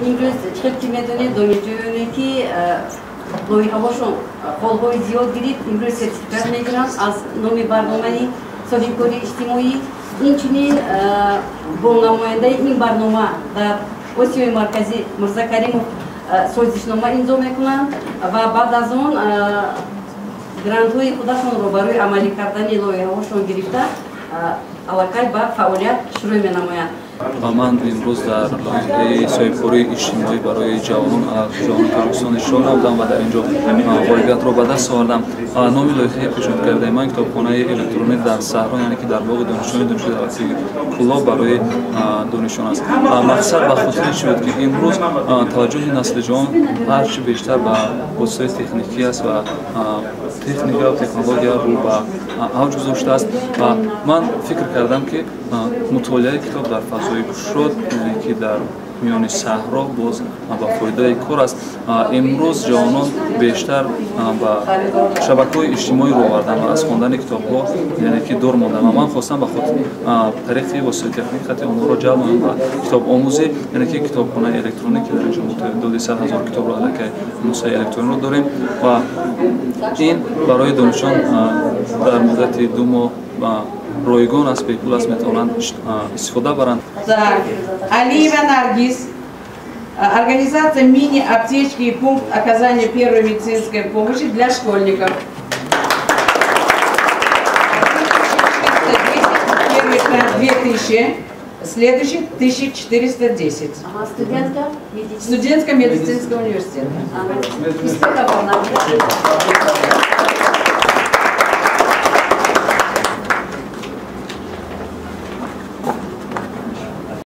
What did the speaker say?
امروز چقدر میدونید دانشجویانی که لایحه‌هاشون قول‌های زیاد گرفت امروز سرتیفیکات میگیرن از نام برنامه سازماندهی اجتماعی. اینچنین با نماینده این برنامه در آسیای مرکزی مرزا کریموف سازشنامه امضا میکنند و بعد از آن گرانت‌های خودشون رو برای عملی کردن لایحه‌هاشون گرفته علاقه به فعالیت شروع می‌نمایند. من امروز در لایحه صاحب‌کاری اجتماعی برای جوانان کارگران اشتراک نمودم و در اینجا واقعیت را به دست آوردم. نام لایحه پیشنهاد کرده من کتابخانه الکترونیک در صحرا، یعنی که در باغ دانشجویان دانشگاه کلاه برای دانشجویان است. مقصد به خاطر چی بود که امروز توجه نسل جوان هرچی بیشتر به حوزه تکنیکی است و تکنیک و تکنولوژی رو به اوج گذاشته است و من فکر کردم که مطالعه کتاب در فضای گشاد که در میان صحرا باز با فایده کار است. امروز جوانان بیشتر با شبکه‌های اجتماعی رو آوردن و از خواندن کتاب‌ها یعنی که دور موندن و من خواستم به خود طریق وسایل تکنیک خط اونها رو جلب کنم و کتاب آموزی یعنی که کتابخانه الکترونیک که در اینجا متعدد 100,000 کتاب رو علیه نسخه الکترونیک داریم و این برای دانشجویان در مدت 2 ماه ройгон аст, бепул аст, метавонанд истифода баранд. Алиева Наргиз, организация мини-аптечки и пункт оказания первой медицинской помощи для школьников. Первый штат 2000, следующий 1410. Студентка? Студентка медицинского университета.